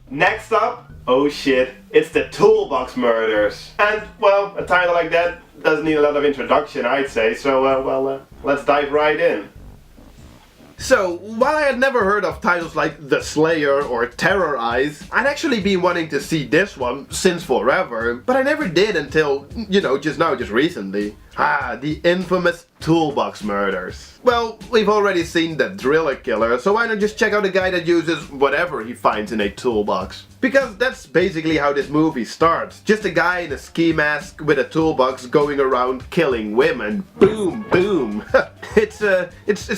Next up, oh shit, it's the Toolbox Murders. And, well, a title like that doesn't need a lot of introduction, I'd say, so, let's dive right in. So, while I had never heard of titles like The Slayer or Terror Eyes, I'd actually been wanting to see this one since forever, but I never did until, just recently. The infamous Toolbox Murders. Well, we've already seen the Driller Killer, so why not just check out a guy that uses whatever he finds in a toolbox? Because that's basically how this movie starts. Just a guy in a ski mask with a toolbox going around killing women. Boom, boom. It's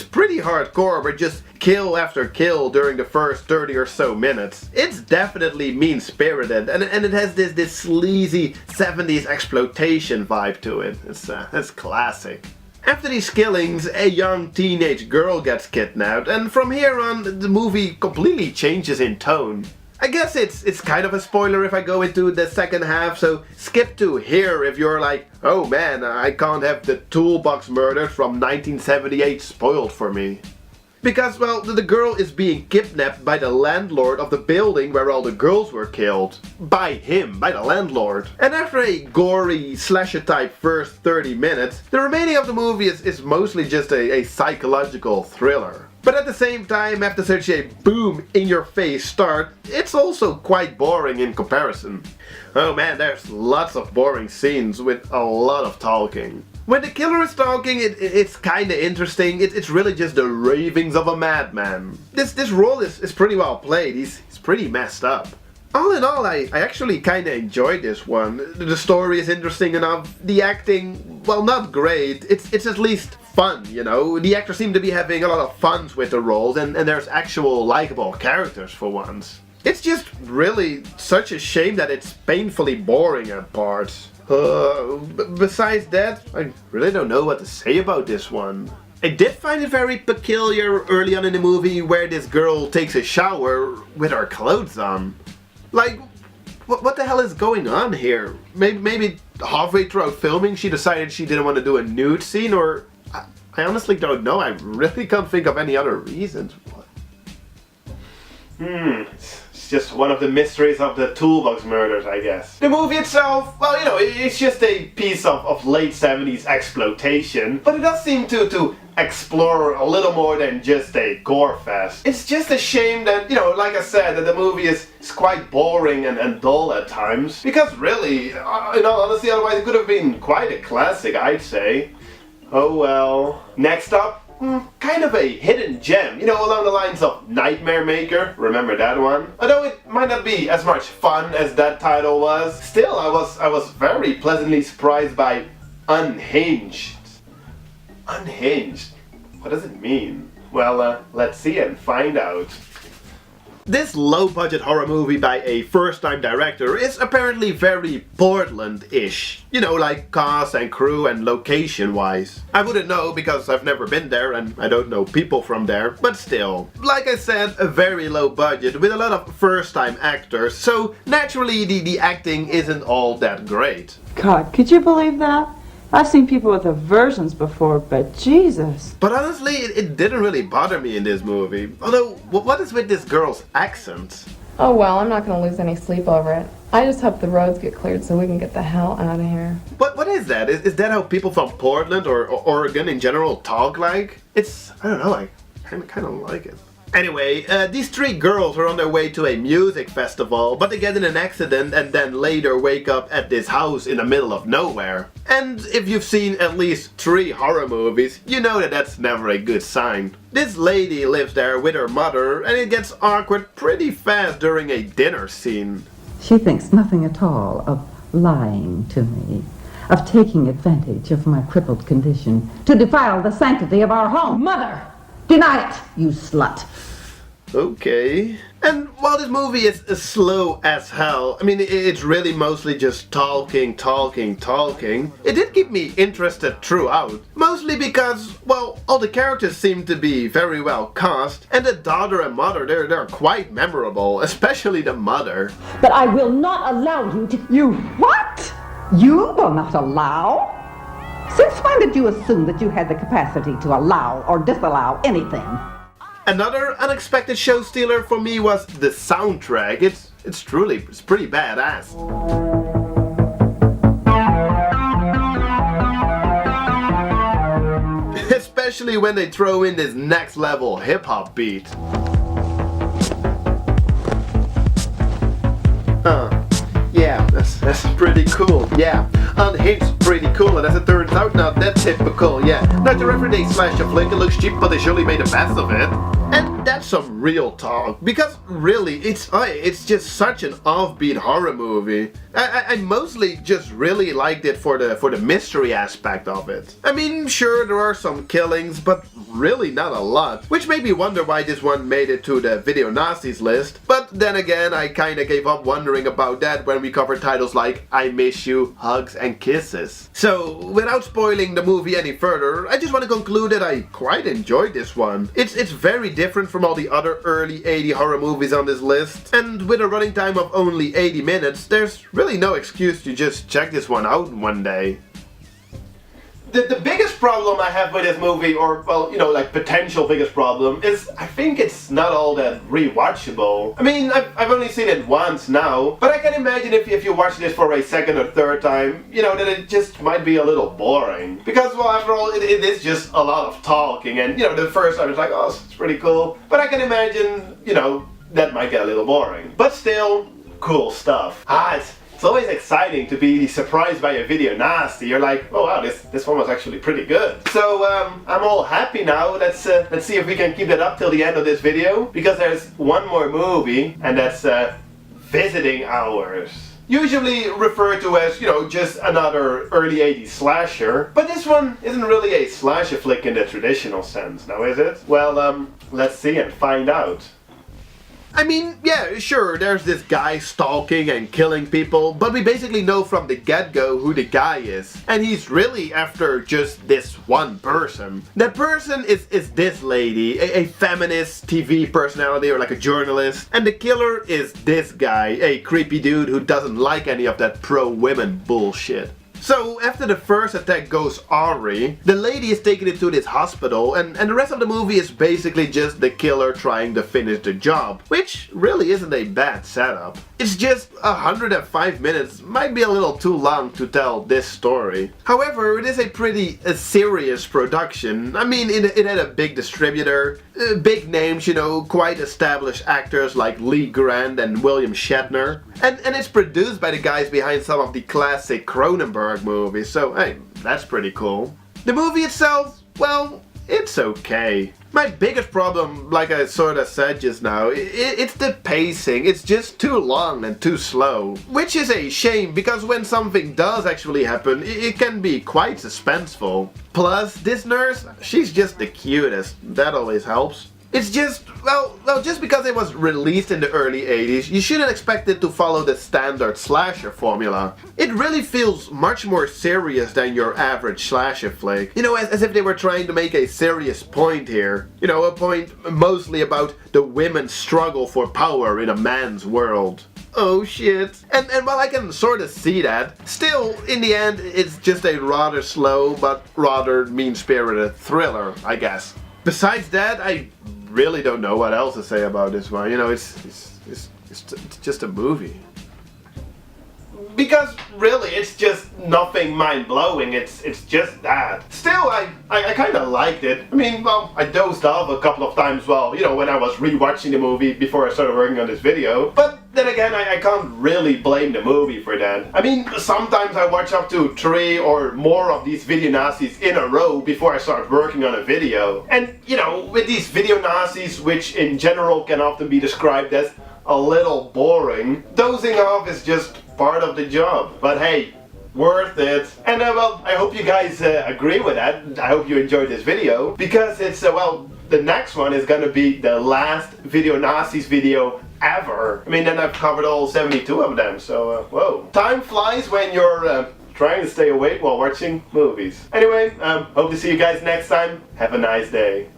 pretty hardcore, but just kill after kill during the first 30 or so minutes. It's definitely mean-spirited, and it has this sleazy 70s exploitation vibe to it. It's classic. After these killings, a young teenage girl gets kidnapped, and from here on, the movie completely changes in tone. I guess it's kind of a spoiler if I go into the second half, so skip to here if you're like, oh man, I can't have the Toolbox Murders from 1978 spoiled for me. Because, well, the girl is being kidnapped by the landlord of the building where all the girls were killed. By him, by the landlord. And after a gory, slasher-type first 30 minutes, the remaining of the movie is mostly just a psychological thriller. But at the same time, after such a boom-in-your-face start, it's also quite boring in comparison. Oh man, there's lots of boring scenes with a lot of talking. When the killer is talking, it's kinda interesting. It's really just the ravings of a madman. This role is pretty well played. He's pretty messed up. All in all, I actually kinda enjoyed this one. The story is interesting enough. The acting, well, not great. It's at least fun, you know. The actors seem to be having a lot of fun with the roles, and there's actual likable characters for once. It's just really such a shame that it's painfully boring at parts. Besides that, I really don't know what to say about this one. I did find it very peculiar early on in the movie where this girl takes a shower with her clothes on. Like, what the hell is going on here? Maybe halfway throughout filming she decided she didn't want to do a nude scene, or I honestly don't know. I really can't think of any other reasons. It's just one of the mysteries of the Toolbox Murders, I guess. The movie itself, well, you know, it's just a piece of late 70s exploitation, but it does seem to explore a little more than just a gore fest. It's just a shame that, you know, like I said, that the movie is quite boring and dull at times, because really, in all honesty, otherwise it could have been quite a classic, I'd say. Oh well. Next up, kind of a hidden gem, you know, along the lines of Nightmare Maker, remember that one? Although it might not be as much fun as that title was, still I was very pleasantly surprised by Unhinged. Unhinged? What does it mean? Well, let's see and find out. This low-budget horror movie by a first-time director is apparently very Portland-ish. You know, like cast and crew and location-wise. I wouldn't know because I've never been there and I don't know people from there, but still. Like I said, a very low budget with a lot of first-time actors, so naturally the acting isn't all that great. God, could you believe that? I've seen people with aversions before, but Jesus. But honestly, it didn't really bother me in this movie. Although, what is with this girl's accent? Oh well, I'm not gonna lose any sleep over it. I just hope the roads get cleared so we can get the hell out of here. What is that? Is that how people from Portland or Oregon in general talk like? I don't know, I kind of like it. Anyway, these three girls are on their way to a music festival, but they get in an accident and then later wake up at this house in the middle of nowhere. And if you've seen at least 3 horror movies, you know that that's never a good sign. This lady lives there with her mother, and it gets awkward pretty fast during a dinner scene. She thinks nothing at all of lying to me, of taking advantage of my crippled condition to defile the sanctity of our home. Mother! Deny it, you slut! Okay. And while this movie is slow as hell, I mean, it's really mostly just talking, it did keep me interested throughout. Mostly because, well, all the characters seem to be very well cast, and the daughter and mother, they're quite memorable, especially the mother. But I will not allow you to... You what? You will not allow? Since when did you assume that you had the capacity to allow or disallow anything? Another unexpected show stealer for me was the soundtrack. It's it's pretty badass. Especially when they throw in this next level hip hop beat. Yeah, that's pretty cool. Yeah, unhinged, pretty cool, and as it turns out, not that typical. Yeah, not your everyday slasher flick. It looks cheap, but they surely made the best of it. And that's some real talk, because really, it's just such an offbeat horror movie. I mostly just really liked it for the mystery aspect of it. I mean, sure, there are some killings, but really not a lot, which made me wonder why this one made it to the Video Nasties list. But then again, I kinda gave up wondering about that when we covered titles like I Miss You, Hugs and Kisses. So, without spoiling the movie any further, I just want to conclude that I quite enjoyed this one. It's very different from all the other early 80 horror movies on this list, and with a running time of only 80 minutes, there's really no excuse to just check this one out one day. The biggest problem I have with this movie, or, well, you know, like potential biggest problem, is I think it's not all that rewatchable. I mean, I've only seen it once now, but I can imagine if you watch this for a second or third time, you know, that it just might be a little boring. Because, well, after all, it is just a lot of talking, and, you know, the first time it's like, oh, it's pretty cool. But I can imagine, you know, that might get a little boring. But still, cool stuff. It's always exciting to be surprised by a video nasty. You're like, oh wow, this one was actually pretty good. So I'm all happy now. Let's see if we can keep that up till the end of this video, because there's one more movie, and that's Visiting Hours. Usually referred to as, you know, just another early 80s slasher, but this one isn't really a slasher flick in the traditional sense, now is it? Well, let's see and find out. I mean, yeah, sure, there's this guy stalking and killing people, but we basically know from the get-go who the guy is. And he's really after just this one person. That person is this lady, a feminist TV personality or like a journalist. And the killer is this guy, a creepy dude who doesn't like any of that pro-women bullshit. So, after the first attack goes awry, the lady is taken into this hospital, and the rest of the movie is basically just the killer trying to finish the job, which really isn't a bad setup. It's just 105 minutes, might be a little too long to tell this story. However, it is a pretty serious production. I mean, it had a big distributor, big names, you know, quite established actors like Lee Grant and William Shatner, and it's produced by the guys behind some of the classic Cronenberg movies, so hey, that's pretty cool. The movie itself, well, it's okay. My biggest problem, like I sort of said just now, it's the pacing. It's just too long and too slow. Which is a shame, because when something does actually happen, it can be quite suspenseful. Plus, this nurse, she's just the cutest. That always helps. It's just, well, just because it was released in the early 80s, you shouldn't expect it to follow the standard slasher formula. It really feels much more serious than your average slasher flick. You know, as if they were trying to make a serious point here. You know, a point mostly about the women's struggle for power in a man's world. Oh shit. And while I can sort of see that, still, in the end, it's just a rather slow but rather mean-spirited thriller, I guess. Besides that, I really don't know what else to say about this one. You know, it's just a movie. Because really, it's just nothing mind-blowing. It's just that. Still, I kind of liked it. I mean, well, I dozed off a couple of times, well, you know, when I was rewatching the movie before I started working on this video. But then again, I can't really blame the movie for that. I mean, sometimes I watch up to 3 or more of these video nasties in a row before I start working on a video. And, you know, with these video nasties, which in general can often be described as a little boring, dozing off is just part of the job. But hey, worth it. And well, I hope you guys agree with that. I hope you enjoyed this video, because it's, well, the next one is gonna be the last Video Nasties video ever. I mean, then I've covered all 72 of them, so whoa. Time flies when you're trying to stay awake while watching movies. Anyway, hope to see you guys next time. Have a nice day.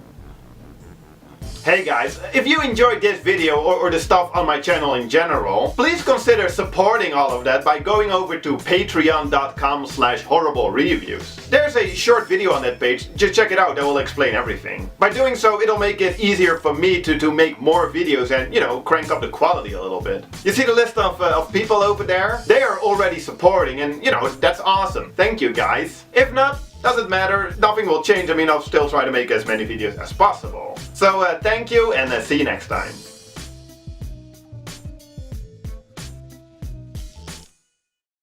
Hey guys, if you enjoyed this video or the stuff on my channel in general, please consider supporting all of that by going over to patreon.com/horriblereviews. There's a short video on that page, just check it out, that will explain everything. By doing so, it'll make it easier for me to make more videos and, you know, crank up the quality a little bit. You see the list of people over there? They are already supporting and, you know, that's awesome. Thank you guys. If not, doesn't matter, nothing will change. I mean, I'll still try to make as many videos as possible. So thank you and see you next time.